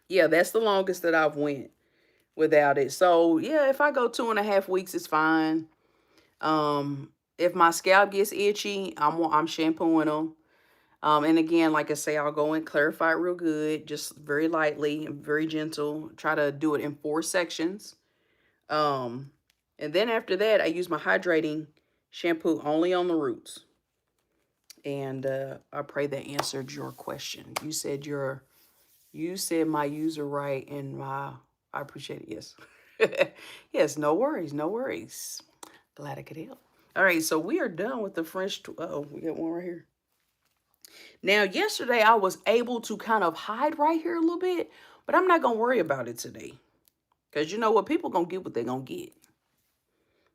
yeah, that's the longest that I've went without it. So yeah, if I go 2.5 weeks, it's fine. If my scalp gets itchy, I'm shampooing them. And again, like I say, I'll go and clarify it real good, just very lightly, very gentle. Try to do it in 4 sections. Um, and then after that, I use my hydrating shampoo only on the roots. And I pray that answered your question. You said my user right, and I appreciate it. Yes. Yes, no worries, no worries. Glad I could help. All right, so we are done with the French. Uh-oh, we got one right here. Now, yesterday I was able to kind of hide right here a little bit, but I'm not going to worry about it today. Because you know what? People going to get what they're going to get.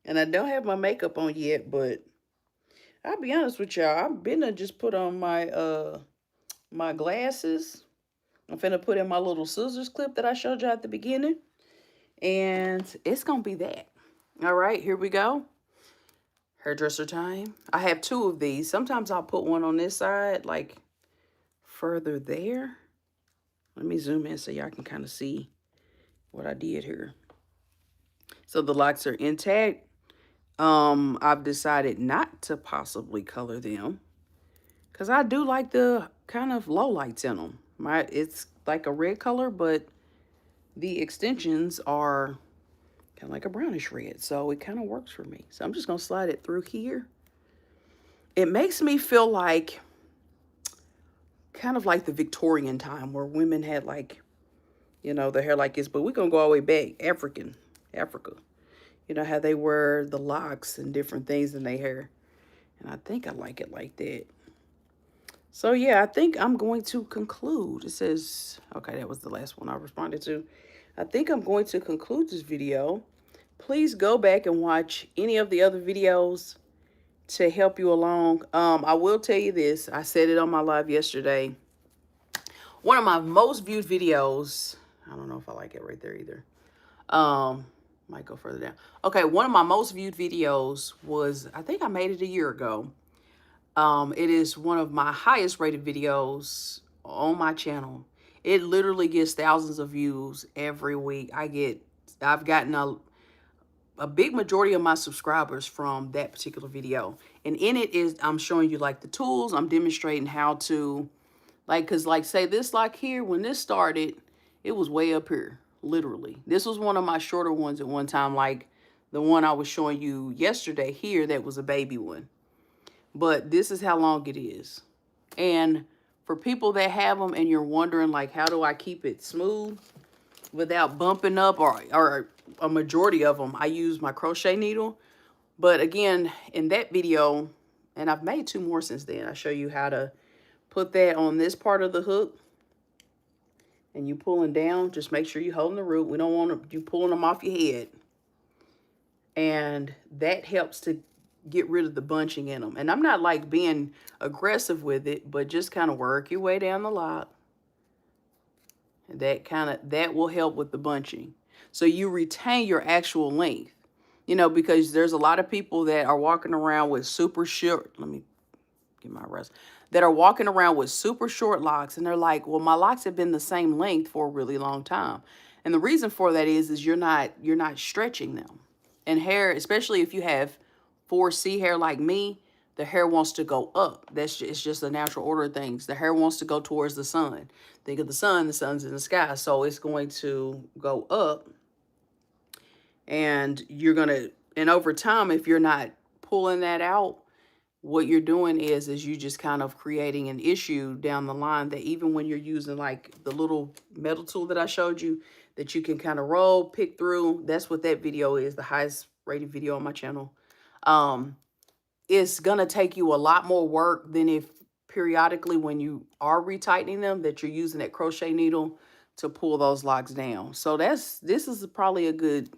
And I don't have my makeup on yet, but I'll be honest with y'all. I've been to just put on my glasses. I'm finna put in my little scissors clip that I showed you at the beginning. And it's going to be that. All right, here we go. Hairdresser time. I have 2 of these. Sometimes I'll put one on this side, like further there. Let me zoom in so y'all can kind of see what I did here. So the locks are intact. I've decided not to possibly color them because I do like the kind of low lights in them. It's like a red color, but the extensions are kind of like a brownish red, so it kind of works for me. So I'm just gonna slide it through here. It makes me feel like kind of like the Victorian time where women had like, you know, their hair like this, but we're gonna go all the way back, Africa. You know how they wear the locks and different things in their hair. And I think I like it like that. So yeah, I think I'm going to conclude. It says, okay, that was the last one I responded to. I think I'm going to conclude this video. Please go back and watch any of the other videos to help you along. I will tell you this. I said it on my live yesterday. One of my most viewed videos, I don't know if I like it right there either. Might go further down. Okay, one of my most viewed videos was, I think I made it a year ago. It is one of my highest rated videos on my channel. It literally gets thousands of views every week. I've gotten a big majority of my subscribers from that particular video. And in it is, I'm showing you like the tools. I'm demonstrating how to, like, cause like say this lock here, when this started, it was way up here, literally. This was one of my shorter ones at one time, like the one I was showing you yesterday here, that was a baby one. But this is how long it is. And for people that have them and you're wondering like, how do I keep it smooth without bumping up, or a majority of them, I use my crochet needle. But again, in that video, and I've made 2 more since then, I show you how to put that on this part of the hook. And you pulling down, just make sure you're holding the root. We don't want you pulling them off your head. And that helps to get rid of the bunching in them. And I'm not like being aggressive with it, but just kind of work your way down the lock. And that will help with the bunching. So you retain your actual length. You know, because there's a lot of people that are walking around with super short, let me get my rest, that are walking around with super short locks, and they're like, well, my locks have been the same length for a really long time. And the reason for that is you're not stretching them. And hair, especially if you have 4C hair like me, the hair wants to go up. It's just the natural order of things. The hair wants to go towards the sun. Think of the sun's in the sky, so it's going to go up. And and over time, if you're not pulling that out, what you're doing is you just kind of creating an issue down the line, that even when you're using like the little metal tool that I showed you, that you can kind of roll, pick through. That's what that video is, the highest rated video on my channel. It's going to take you a lot more work than if periodically when you are retightening them, that you're using that crochet needle to pull those locks down. So this is probably a good,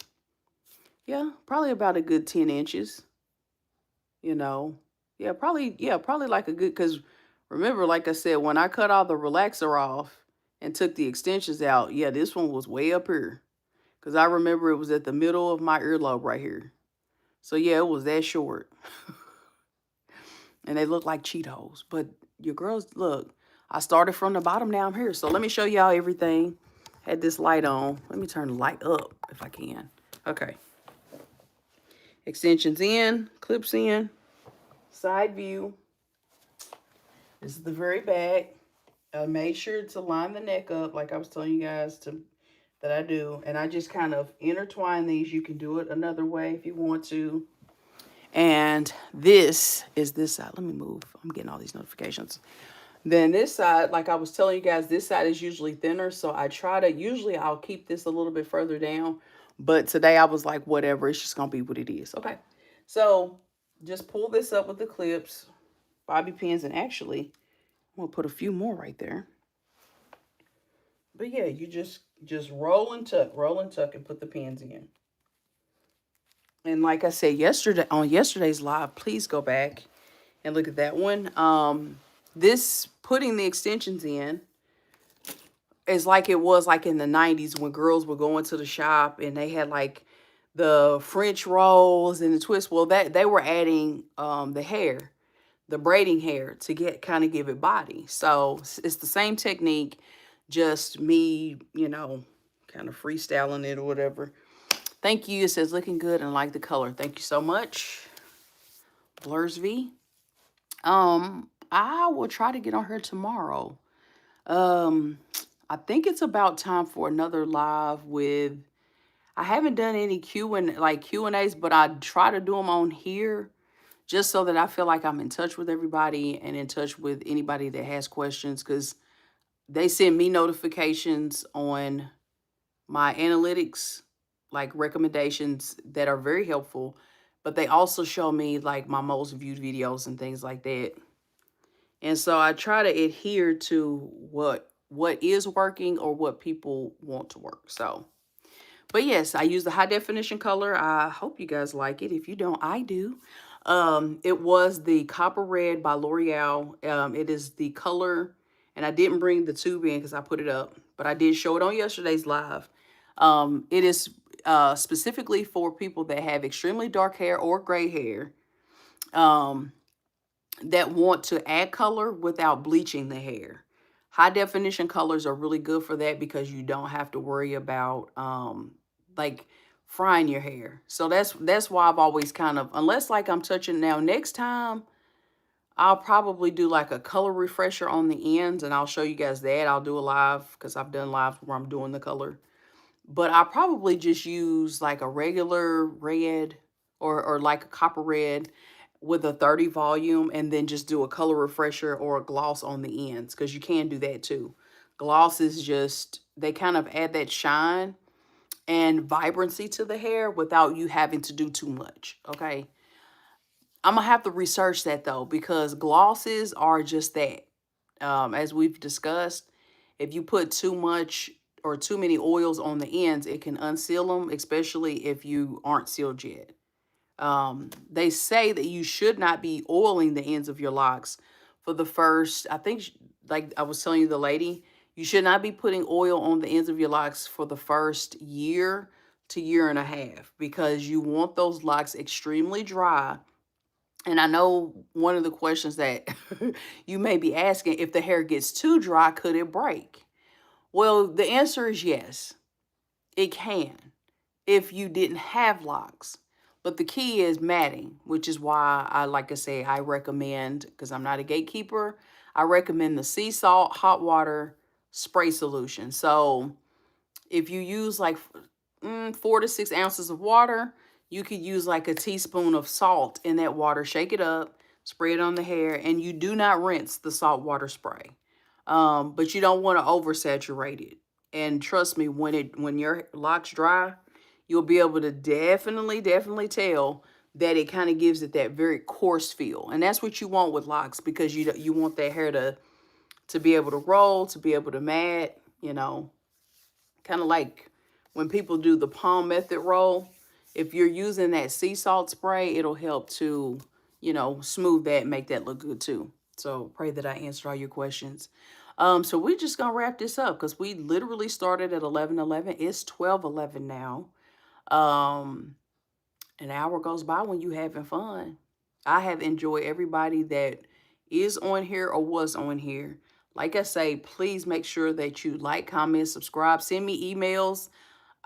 probably about a good 10 inches, you know. Probably like a good, because remember, like I said, when I cut all the relaxer off and took the extensions out, this one was way up here. Because I remember it was at the middle of my earlobe right here. So yeah, it was that short. And they look like Cheetos. But your girls, look, I started from the bottom, now I'm here. So let me show y'all everything. Had this light on. Let me turn the light up if I can. Okay. Extensions in, clips in, side view. This is the very back. I made sure to line the neck up like I was telling you guys that I do. And I just kind of intertwine these. You can do it another way if you want to. And this is this side. Let me move. I'm getting all these notifications. Then this side, like I was telling you guys, this side is usually thinner. So I try to, usually I'll keep this a little bit further down. But today I was like, whatever, it's just going to be what it is. Okay. So just pull this up with the clips, bobby pins, and actually, I'm going to put a few more right there. But yeah, you just roll and tuck, and put the pins in. And like I said yesterday, on yesterday's live, please go back and look at that one. This putting the extensions in is like it was like in the 90s when girls were going to the shop and they had like the French rolls and the twist. Well, that they were adding the hair, the braiding hair to kind of give it body. So it's the same technique, just me, you know, kind of freestyling it or whatever. Thank you. It says looking good and I like the color. Thank you so much. Blurs V. I will try to get on her tomorrow. I think it's about time for another live with, I haven't done any Q&As, but I try to do them on here just so that I feel like I'm in touch with everybody and in touch with anybody that has questions, because they send me notifications on my analytics, like recommendations that are very helpful, but they also show me like my most viewed videos and things like that. And so I try to adhere to what is working or what people want to work. So, but yes, I use the high definition color. I hope you guys like it. If you don't, I do. It was the Copper Red by L'Oreal. It is the color, and I didn't bring the tube in because I put it up, but I did show it on yesterday's live. It is specifically for people that have extremely dark hair or gray hair. That want to add color without bleaching the hair. High definition colors are really good for that because you don't have to worry about like frying your hair. So that's why I've always kind of, unless like I'm touching now, next time I'll probably do like a color refresher on the ends, and I'll show you guys that. I'll do a live because I've done lives where I'm doing the color. But I probably just use like a regular red or like a copper red with a 30 volume, and then just do a color refresher or a gloss on the ends, because you can do that too. Gloss is just, they kind of add that shine and vibrancy to the hair without you having to do too much, okay? I'm gonna have to research that though, because glosses are just that. As we've discussed, if you put too much or too many oils on the ends, it can unseal them, especially if you aren't sealed yet. They say that you should not be oiling the ends of your locks for the first, I think, like I was telling you, the lady, you should not be putting oil on the ends of your locks for the first year to year and a half, because you want those locks extremely dry. And I know one of the questions that you may be asking, if the hair gets too dry, could it break? Well, the answer is yes, it can, if you didn't have locks. But the key is matting, which is why like I say, I recommend, because I'm not a gatekeeper, I recommend the sea salt hot water spray solution. So if you use like 4 to 6 ounces of water, you could use like a teaspoon of salt in that water, shake it up, spray it on the hair, and you do not rinse the salt water spray. But you don't want to oversaturate it. And trust me, when your locks dry, you'll be able to definitely tell that it kind of gives it that very coarse feel. And that's what you want with locks, because you want that hair to be able to roll, to be able to mat, you know, kind of like when people do the palm method roll. If you're using that sea salt spray, it'll help to, you know, smooth that, make that look good too. So pray that I answered all your questions. So we're just gonna wrap this up because we literally started at 11:11. It's 12:11 now. And an hour goes by when you having fun. I have enjoyed everybody that is on here or was on here. Like I say, please make sure that you like, comment, subscribe, send me emails.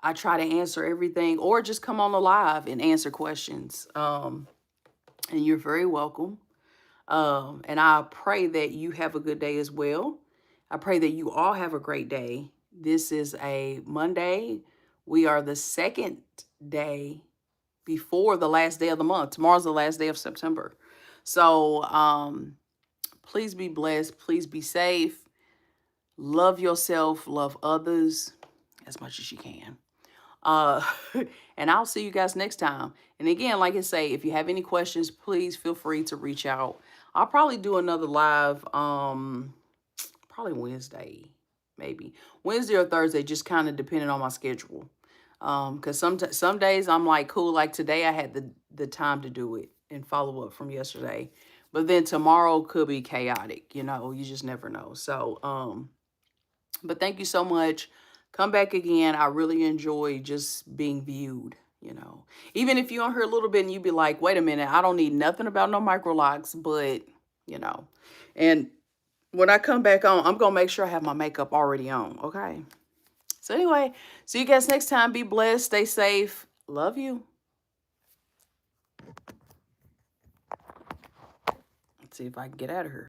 I try to answer everything, or just come on the live and answer questions. And you're very welcome. And I pray that you have a good day as well. I pray that you all have a great day. This is a Monday. We are the second day before the last day of the month. Tomorrow's the last day of September. So please be blessed. Please be safe. Love yourself. Love others as much as you can. And I'll see you guys next time. And again, like I say, if you have any questions, please feel free to reach out. I'll probably do another live, probably Wednesday, maybe Wednesday or Thursday, just kind of depending on my schedule. Because some days I'm like, cool, like today I had the time to do it and follow up from yesterday. But then tomorrow could be chaotic, you know, you just never know. So, but thank you so much. Come back again. I really enjoy just being viewed, you know. Even if you don't hear a little bit and you be like, wait a minute, I don't need nothing about no micro locks, but, you know. And when I come back on, I'm going to make sure I have my makeup already on, okay? So anyway, see you guys next time. Be blessed. Stay safe. Love you. Let's see if I can get out of here.